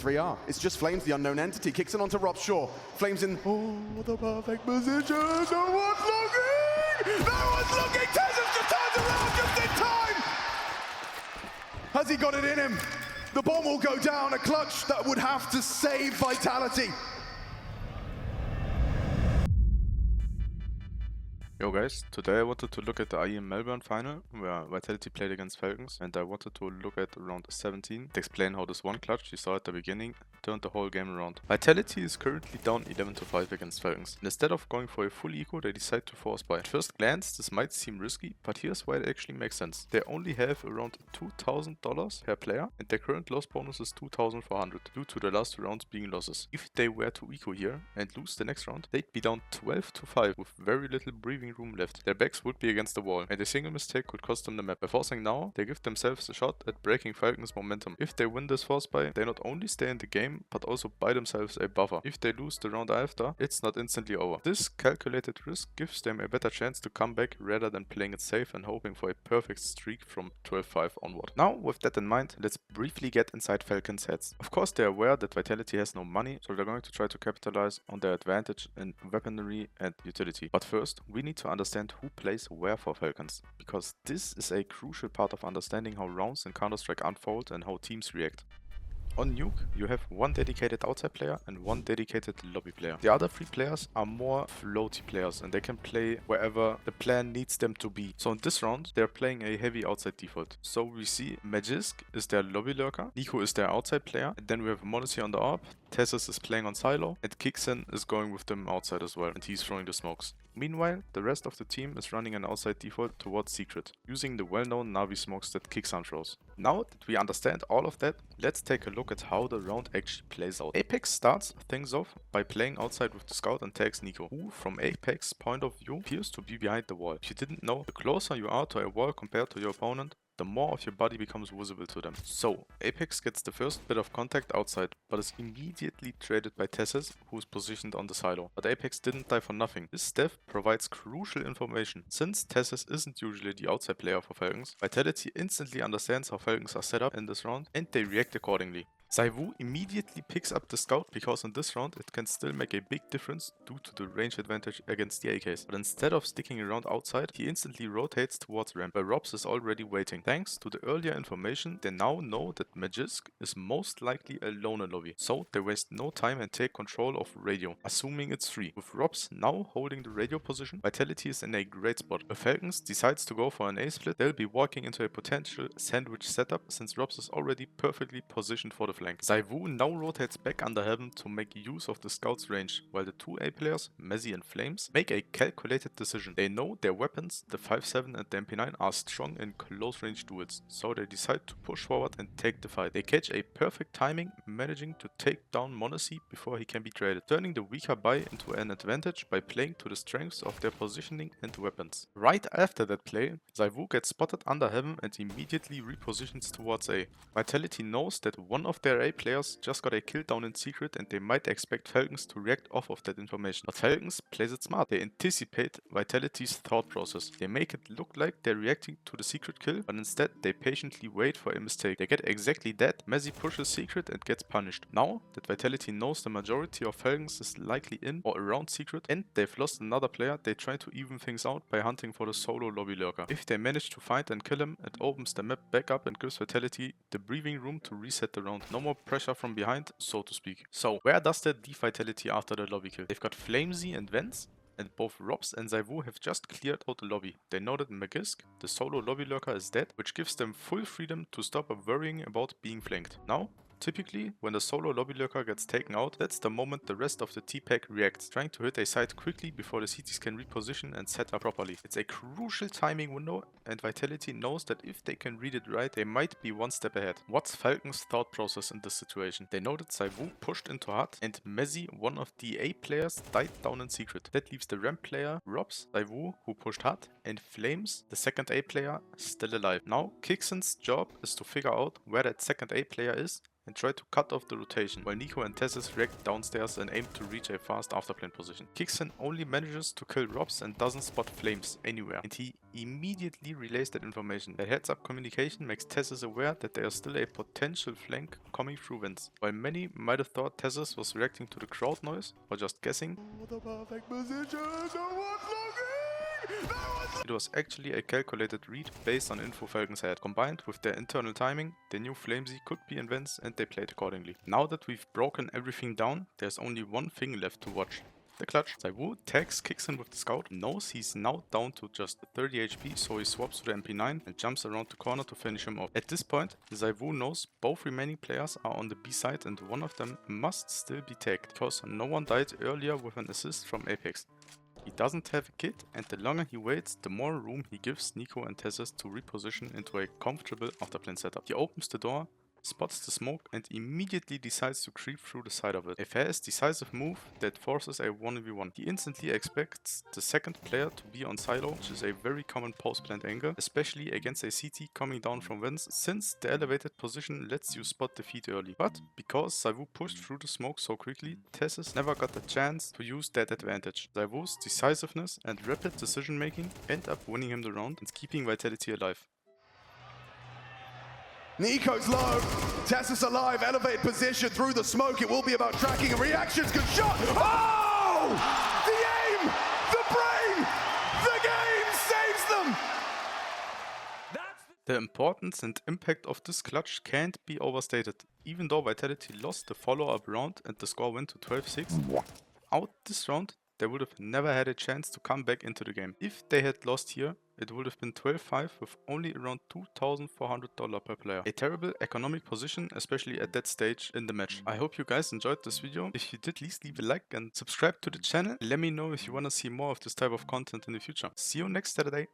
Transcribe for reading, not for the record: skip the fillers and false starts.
3R. It's just Flames, the unknown entity. Kicks it onto Robshaw. Flames in, oh, the perfect position. No one's looking! No one's looking! Tezos just turns around just in time! Has he got it in him? The bomb will go down, a clutch that would have to save Vitality. Yo guys, today I wanted to look at the IEM Melbourne final, where Vitality played against Falcons, and I wanted to look at round 17 to explain how this one clutch you saw at the beginning turned the whole game around. Vitality is currently down 11-5 against Falcons, and instead of going for a full eco, they decide to force buy. At first glance, this might seem risky, but here's why it actually makes sense. They only have around $2,000 per player, and their current loss bonus is 2,400 due to the last two rounds being losses. If they were to eco here and lose the next round, they'd be down 12-5 with very little breathing room left. Their backs would be against the wall, and a single mistake could cost them the map. By forcing now, they give themselves a shot at breaking Falcon's momentum. If they win this force buy, they not only stay in the game, but also buy themselves a buffer. If they lose the round after, it's not instantly over. This calculated risk gives them a better chance to come back rather than playing it safe and hoping for a perfect streak from 12-5 onward. Now, with that in mind, let's briefly get inside Falcon's heads. Of course, they're aware that Vitality has no money, so they're going to try to capitalize on their advantage in weaponry and utility. But first, we need to understand who plays where for Falcons, because this is a crucial part of understanding how rounds in Counter-Strike unfold and how teams react. On Nuke, you have one dedicated outside player and one dedicated lobby player. The other three players are more floaty players and they can play wherever the plan needs them to be. So in this round, they're playing a heavy outside default. So we see Magisk is their lobby lurker, Nico is their outside player, and then we have Monacy on the AWP, Tezos is playing on silo, and Kixen is going with them outside as well, and he's throwing the smokes. Meanwhile, the rest of the team is running an outside default towards Secret, using the well-known Navi smokes that Kixen throws. Now that we understand all of that, let's take a look at how the round actually plays out. Apex starts things off by playing outside with the scout and tags Nico, who from Apex's point of view appears to be behind the wall. If you didn't know, the closer you are to a wall compared to your opponent, the more of your body becomes visible to them. So, Apex gets the first bit of contact outside, but is immediately traded by Tezos, who is positioned on the silo. But Apex didn't die for nothing. This death provides crucial information. Since Tezos isn't usually the outside player for Falcons, Vitality instantly understands how Falcons are set up in this round, and they react accordingly. ZywOo immediately picks up the scout because in this round it can still make a big difference due to the range advantage against the AKs. But instead of sticking around outside, he instantly rotates towards ramp where Robs is already waiting. Thanks to the earlier information, they now know that Magisk is most likely alone in lobby. So they waste no time and take control of radio, assuming it's free. With Robs now holding the radio position, Vitality is in a great spot. If Falcons decides to go for an A split, they'll be walking into a potential sandwich setup since Robs is already perfectly positioned for the flank. ZywOo now rotates back under heaven to make use of the scout's range, while the two A players, Mezzy and Flames, make a calculated decision. They know their weapons, the 5.7 and the MP9, are strong in close range duels, so they decide to push forward and take the fight. They catch a perfect timing, managing to take down Monacy before he can be traded, turning the weaker buy into an advantage by playing to the strengths of their positioning and weapons. Right after that play, ZywOo gets spotted under heaven and immediately repositions towards A. Vitality knows that one of their A players just got a kill down in secret and they might expect Falcons to react off of that information. But Falcons plays it smart. They anticipate Vitality's thought process. They make it look like they're reacting to the secret kill, but instead they patiently wait for a mistake. They get exactly that. Mezzy pushes secret and gets punished. Now that Vitality knows the majority of Falcons is likely in or around secret and they've lost another player, they try to even things out by hunting for the solo lobby lurker. If they manage to find and kill him, it opens the map back up and gives Vitality the breathing room to reset the round. No more pressure from behind, so to speak. So, where does that leave Vitality after the lobby kill? They've got Flamesy and Vents, and both Robs and ZywOo have just cleared out the lobby. They know that Magisk, the solo lobby lurker, is dead, which gives them full freedom to stop worrying about being flanked. Now, typically, when the solo lobby lurker gets taken out, that's the moment the rest of the T-Pack reacts, trying to hit a site quickly before the CTs can reposition and set up properly. It's a crucial timing window, and Vitality knows that if they can read it right, they might be one step ahead. What's Falcon's thought process in this situation? They know that ZywOo pushed into hut, and Mezzy, one of the A players, died down in secret. That leaves the ramp player, Robs, ZywOo, who pushed hut, and Flames, the second A player, still alive. Now, Kixen's job is to figure out where that second A player is and try to cut off the rotation, while Nico and Tessis react downstairs and aim to reach a fast afterplane position. Kixen only manages to kill Robs and doesn't spot Flames anywhere, and he immediately relays that information. The heads-up communication makes Tessis aware that there is still a potential flank coming through vents. While many might have thought Tessis was reacting to the crowd noise or just guessing, The perfect position, no one's looking! it was actually a calculated read based on info Falcons had. Combined with their internal timing, they knew Flamesy could be in vents and they played accordingly. Now that we've broken everything down, there's only one thing left to watch. The clutch. ZywOo tags Kixen with the scout, knows he's now down to just 30 HP, so he swaps to the MP9 and jumps around the corner to finish him off. At this point, ZywOo knows both remaining players are on the B side and one of them must still be tagged, because no one died earlier with an assist from Apex. He doesn't have a kit, and the longer he waits, the more room he gives Nico and Tessis to reposition into a comfortable afterplane setup. He opens the door, spots the smoke, and immediately decides to creep through the side of it. A fast, decisive move that forces a 1v1. He instantly expects the second player to be on silo, which is a very common post-plant angle, especially against a CT coming down from vents, since the elevated position lets you spot the feed early. But because ZywOo pushed through the smoke so quickly, Tessis never got the chance to use that advantage. ZywOo's decisiveness and rapid decision making end up winning him the round and keeping Vitality alive. Nico's low, Tessis alive, elevate position through the smoke. It will be about tracking and reactions. Good shot. Oh! The aim, the brain, the game saves them. The importance and impact of this clutch can't be overstated. Even though Vitality lost the follow-up round and the score went to 12-6, out this round they would have never had a chance to come back into the game. If they had lost here, it would have been 12-5 with only around $2,400 per player. A terrible economic position, especially at that stage in the match. I hope you guys enjoyed this video. If you did, please leave a like and subscribe to the channel. Let me know if you want to see more of this type of content in the future. See you next Saturday.